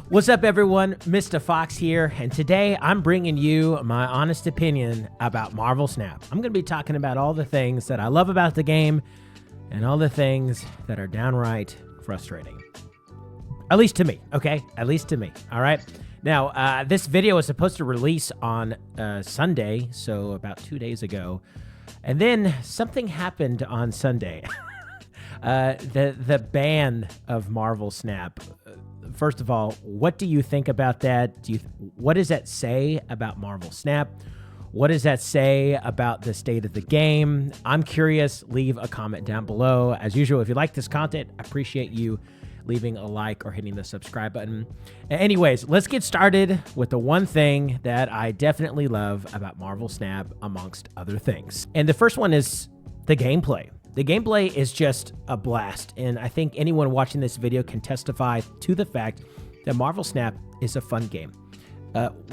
What's up, everyone? Mr. Fox here, and today I'm bringing you my honest opinion about Marvel Snap. I'm going to be talking about all the things that I love about the game and all the things that are downright frustrating. At least to me, okay? At least to me, all right? Now, this video was supposed to release on Sunday, so about 2 days ago, and then something happened on Sunday. The ban of Marvel Snap. First of all, what do you think about that? What does that say about Marvel Snap? What does that say about the state of the game? I'm curious. Leave a comment down below. As usual, if you like this content, I appreciate you leaving a like or hitting the subscribe button. Anyways, let's get started with the one thing that I definitely love about Marvel Snap, amongst other things. And the first one is the gameplay. The gameplay is just a blast, and I think anyone watching this video can testify to the fact that Marvel Snap is a fun game.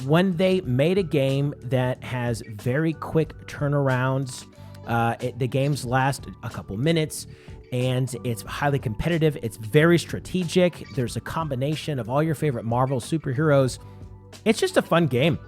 When they made a game that has very quick turnarounds, the games last a couple minutes, and it's highly competitive. It's very strategic. There's a combination of all your favorite Marvel superheroes. It's just a fun game.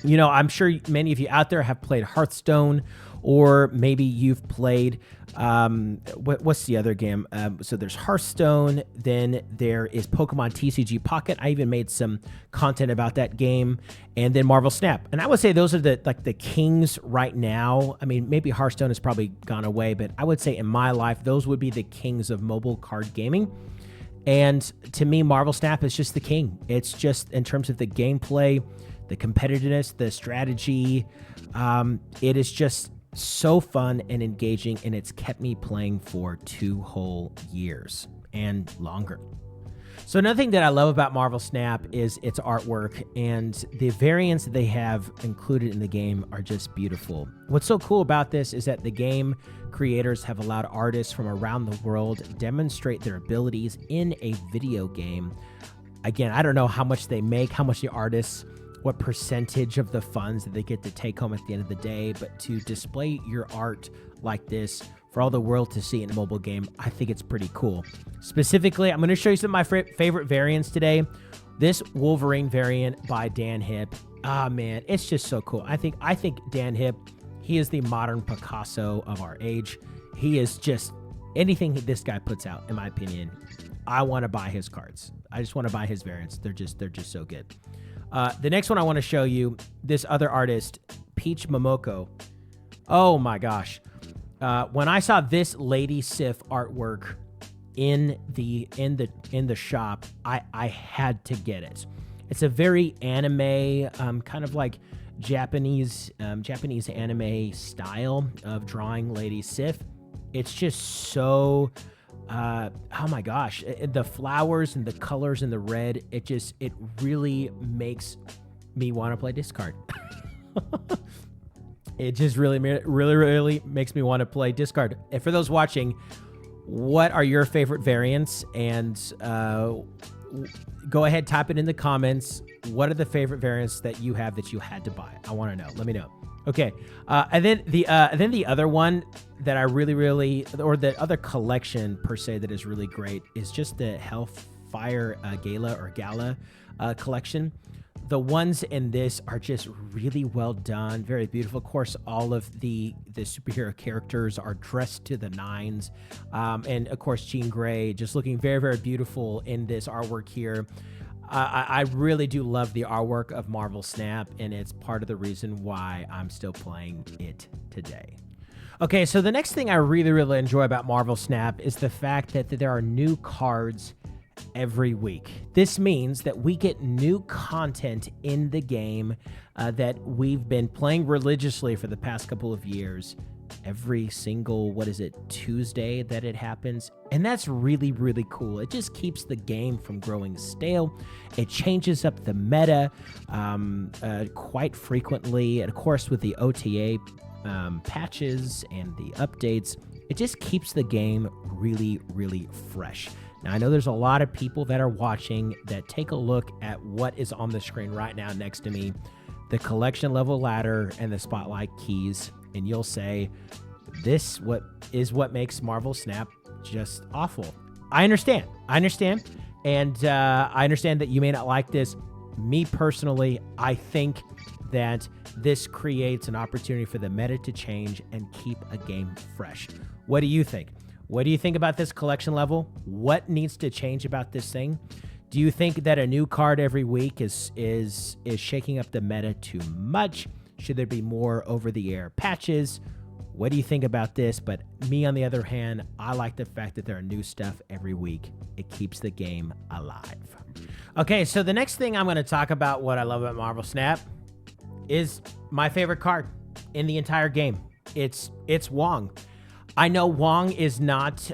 You know, I'm sure many of you out there have played Hearthstone, or maybe you've played, what's the other game? So there's Hearthstone, then there is Pokemon TCG Pocket. I even made some content about that game, and then Marvel Snap. And I would say those are the kings right now. I mean, maybe Hearthstone has probably gone away, but I would say in my life, those would be the kings of mobile card gaming. And to me, Marvel Snap is just the king. It's just in terms of the gameplay, the competitiveness, the strategy. It is just so fun and engaging, and it's kept me playing for 2 whole years and longer. So another thing that I love about Marvel Snap is its artwork, and the variants that they have included in the game are just beautiful. What's so cool about this is that the game creators have allowed artists from around the world demonstrate their abilities in a video game. Again, I don't know how much they make, how much the artists, what percentage of the funds that they get to take home at the end of the day, but to display your art like this for all the world to see in a mobile game, I think it's pretty cool. Specifically, I'm going to show you some of my favorite variants today. This Wolverine variant by Dan Hip. Ah, man, it's just so cool. I think Dan Hip, he is the modern Picasso of our age. He is just anything this guy puts out, in my opinion. I want to buy his cards. I just want to buy his variants. They're just so good. The next one I want to show you, this other artist, Peach Momoko. Oh my gosh. When I saw this Lady Sif artwork in the shop, I had to get it. It's a very anime, kind of like Japanese anime style of drawing Lady Sif. It's just so oh my gosh, the flowers and the colors and the red, it really makes me want to play discard. It just really makes me want to play discard. And for those watching, what are your favorite variants? And go ahead, type it in the comments. What are the favorite variants that you have that you had to buy? I want to know. Let me know. Okay, and then the other one that I really, or the other collection per se that is really great is just the Hellfire Gala collection. The ones in this are just really well done, very beautiful. Of course, all of the superhero characters are dressed to the nines, and of course, Jean Grey just looking very beautiful in this artwork here. I really do love the artwork of Marvel Snap, and it's part of the reason why I'm still playing it today. Okay, so the next thing I really enjoy about Marvel Snap is the fact that there are new cards every week. This means that we get new content in the game that we've been playing religiously for the past couple of years. Every single, Tuesday that it happens. And that's really cool. It just keeps the game from growing stale. It changes up the meta quite frequently. And of course, with the OTA patches and the updates, it just keeps the game really fresh. Now, I know there's a lot of people that are watching that take a look at what is on the screen right now next to me, the collection level ladder and the spotlight keys, and you'll say, this what makes Marvel Snap just awful. I understand. And I understand that you may not like this. Me personally, I think that this creates an opportunity for the meta to change and keep a game fresh. What do you think? What do you think about this collection level? What needs to change about this thing? Do you think that a new card every week is shaking up the meta too much? Should there be more over-the-air patches? What do you think about this? But me, on the other hand, I like the fact that there are new stuff every week. It keeps the game alive. Okay, so the next thing I'm going to talk about, what I love about Marvel Snap, is my favorite card in the entire game. It's Wong. I know Wong is not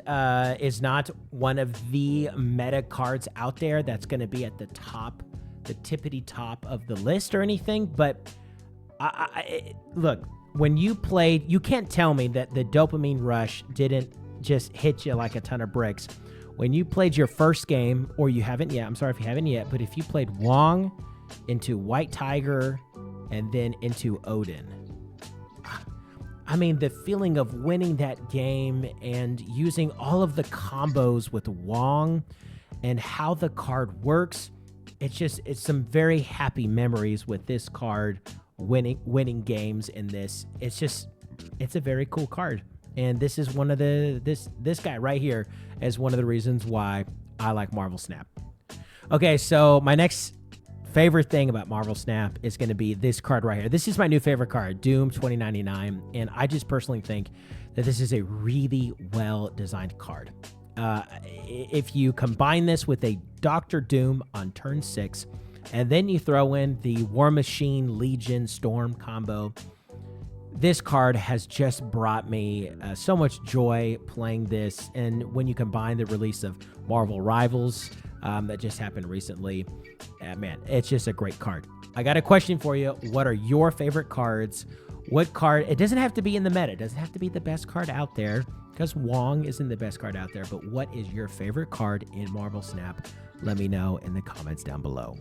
one of the meta cards out there that's going to be at the top, the tippity top of the list or anything. But look, when you played, you can't tell me that the dopamine rush didn't just hit you like a ton of bricks. When you played your first game, or you haven't yet, I'm sorry if you haven't yet, but if you played Wong into White Tiger and then into Odin, I mean, the feeling of winning that game and using all of the combos with Wong and how the card works, it's some very happy memories with this card, winning games in this. It's a very cool card. And this is one of this guy right here is one of the reasons why I like Marvel Snap. Okay, so my next favorite thing about Marvel Snap is going to be this card right here. This is my new favorite card, Doom 2099, and I just personally think that this is a really well-designed card. If you combine this with a Doctor Doom on turn 6, and then you throw in the War Machine Legion Storm combo, this card has just brought me so much joy playing this. And when you combine the release of Marvel Rivals that just happened recently, man, it's just a great card. I got a question for you. What are your favorite cards? What card? It doesn't have to be in the meta. It doesn't have to be the best card out there, because Wong isn't the best card out there. But what is your favorite card in Marvel Snap? Let me know in the comments down below.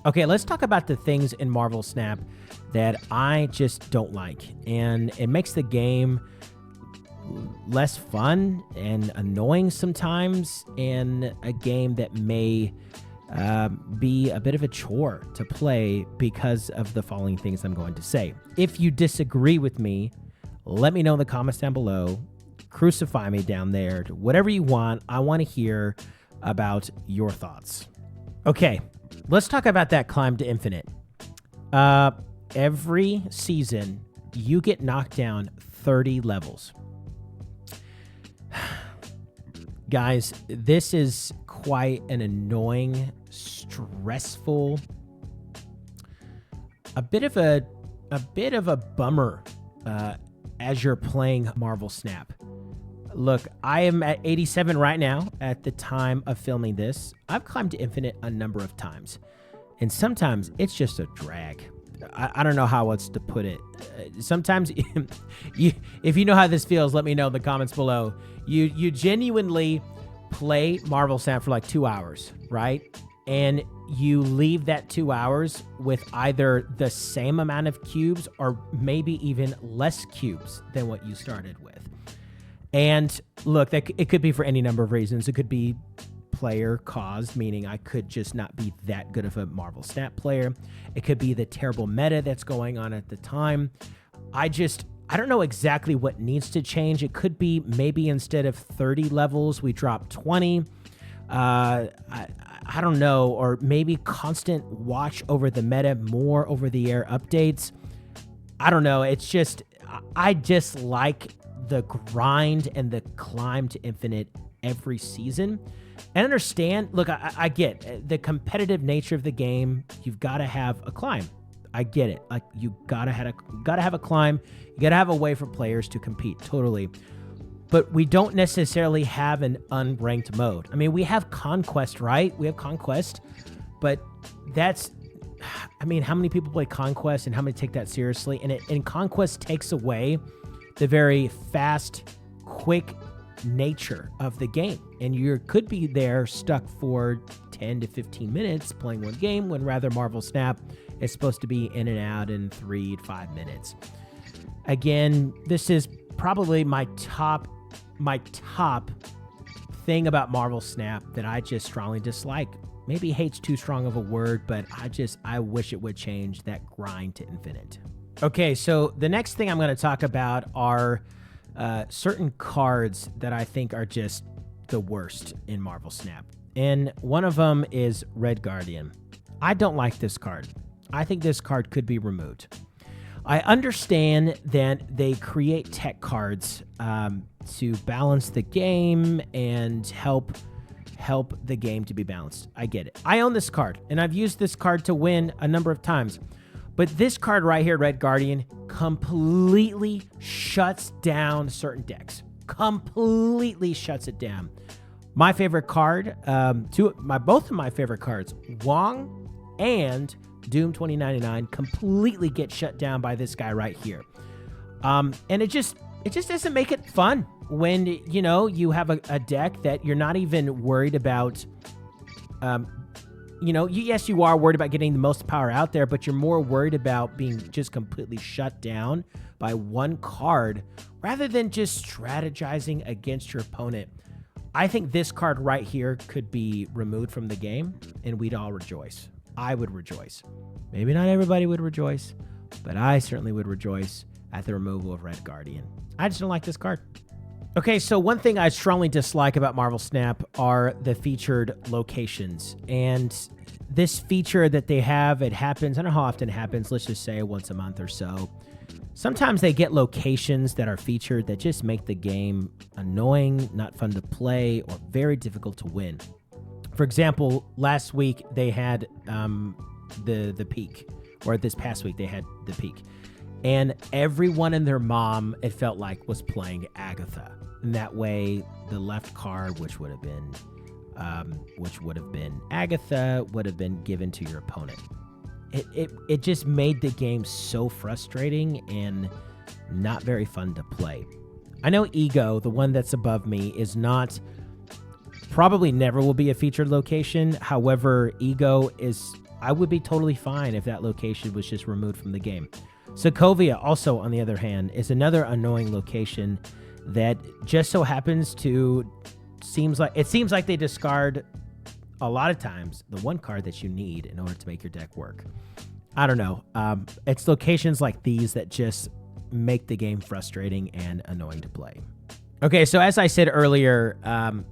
Okay, let's talk about the things in Marvel Snap that I just don't like. And it makes the game less fun and annoying sometimes, and a game that may be a bit of a chore to play because of the following things I'm going to say. If you disagree with me, let me know in the comments down below. Crucify me down there. Whatever you want. I want to hear about your thoughts. Okay, let's talk about that climb to infinite. Every season, you get knocked down 30 levels. Guys, this is quite an annoying, stressful, a bit of a bummer as you're playing Marvel Snap. Look, I am at 87 right now at the time of filming this. I've climbed to infinite a number of times, and sometimes it's just a drag. I don't know how else to put it. Sometimes, if you know how this feels, let me know in the comments below. You genuinely play Marvel Snap for like 2 hours, right? And you leave that 2 hours with either the same amount of cubes or maybe even less cubes than what you started with. And look, it could be for any number of reasons. It could be player caused, meaning I could just not be that good of a Marvel Snap player. It could be the terrible meta that's going on at the time. I don't know exactly what needs to change. It could be maybe instead of 30 levels, we drop 20. I don't know, or maybe constant watch over the meta, more over the air updates. I don't know. It's just, I just like the grind and the climb to infinite every season. And understand, look, I get the competitive nature of the game. You've got to have a climb. I get it. Like, you gotta have a climb. You gotta have a way for players to compete. Totally. But we don't necessarily have an unranked mode. I mean, we have Conquest, right? We have Conquest, but that's, I mean, how many people play Conquest and how many take that seriously? And Conquest takes away the very fast, quick nature of the game. And you could be there stuck for 10 to 15 minutes playing one game, when rather Marvel Snap is supposed to be in and out in 3 to 5 minutes. Again, this is probably my top thing about Marvel Snap that I just strongly dislike. Maybe hate's too strong of a word, but I wish it would change that grind to infinite. Okay, so the next thing I'm going to talk about are certain cards that I think are just the worst in Marvel Snap. And one of them is Red Guardian. I don't like this card. I think this card could be removed. I understand that they create tech cards to balance the game and help the game to be balanced. I get it. I own this card, and I've used this card to win a number of times. But this card right here, Red Guardian, completely shuts down certain decks. Completely shuts it down. My favorite card, both of my favorite cards, Wong and Doom 2099, completely get shut down by this guy right here. And it just doesn't make it fun when you have a deck that you're not even worried about. Yes, you are worried about getting the most power out there, but you're more worried about being just completely shut down by one card rather than just strategizing against your opponent. I think this card right here could be removed from the game, and we'd all rejoice. I would rejoice. Maybe not everybody would rejoice, but I certainly would rejoice at the removal of Red Guardian. I just don't like this card. Okay, so one thing I strongly dislike about Marvel Snap are the featured locations. And this feature that they have, it happens, I don't know how often it happens, let's just say once a month or so. Sometimes they get locations that are featured that just make the game annoying, not fun to play, or very difficult to win. For example, last week they had the Peak, or this past week they had the Peak. And everyone and their mom, it felt like, was playing Agatha. And that way, the left card, which would have been Agatha, would have been given to your opponent. It just made the game so frustrating and not very fun to play. I know Ego, the one that's above me, probably never will be a featured location. However, Ego I would be totally fine if that location was just removed from the game. Sokovia, also, on the other hand, is another annoying location that just so happens to seems like they discard a lot of times the one card that you need in order to make your deck work. I don't know. It's locations like these that just make the game frustrating and annoying to play. Okay, so as I said earlier,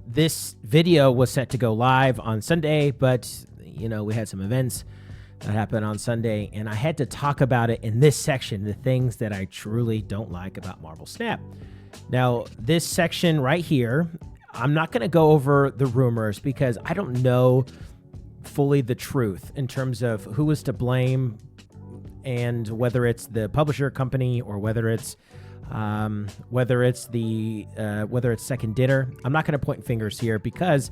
this video was set to go live on Sunday, but we had some events that happened on Sunday, and I had to talk about it in this section, the things that I truly don't like about Marvel Snap. Now, this section right here, I'm not going to go over the rumors because I don't know fully the truth in terms of who is to blame and whether it's the publisher company or whether it's Second Dinner. I'm not going to point fingers here because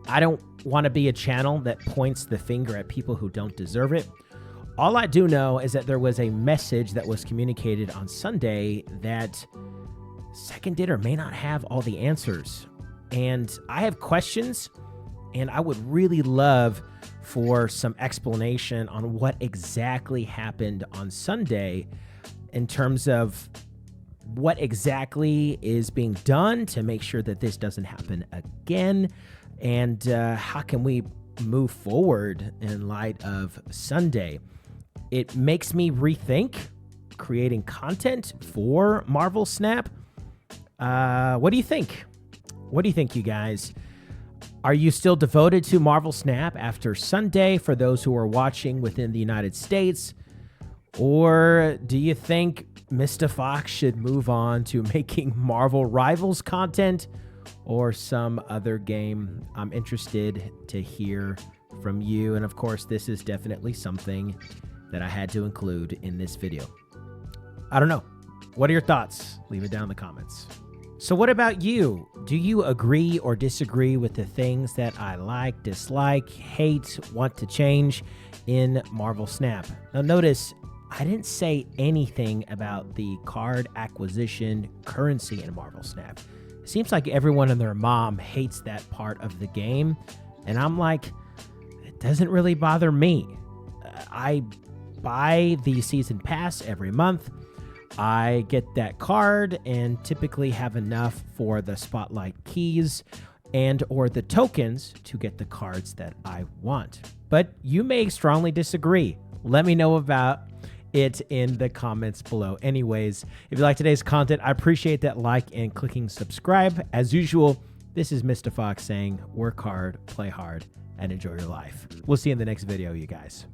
I don't want to be a channel that points the finger at people who don't deserve it. All I do know is that there was a message that was communicated on Sunday that Second Dinner may not have all the answers. And I have questions, and I would really love for some explanation on what exactly happened on Sunday in terms of what exactly is being done to make sure that this doesn't happen again, and how can we move forward in light of Sunday. It makes me rethink creating content for Marvel Snap. What do you think? What do you think, you guys? Are you still devoted to Marvel Snap after Sunday for those who are watching within the United States? Or do you think Mr. Fox should move on to making Marvel Rivals content or some other game? I'm interested to hear from you. And of course, this is definitely something that I had to include in this video. I don't know. What are your thoughts? Leave it down in the comments. So what about you? Do you agree or disagree with the things that I like, dislike, hate, want to change in Marvel Snap? Now notice, I didn't say anything about the card acquisition currency in Marvel Snap. It seems like everyone and their mom hates that part of the game. And I'm like, it doesn't really bother me. I buy the season pass every month. I get that card and typically have enough for the spotlight keys and or the tokens to get the cards that I want. But you may strongly disagree. Let me know about it in the comments below. Anyways, if you like today's content, I appreciate that like and clicking subscribe. As usual, this is Mr. Fox saying, work hard, play hard, and enjoy your life. We'll see you in the next video, you guys.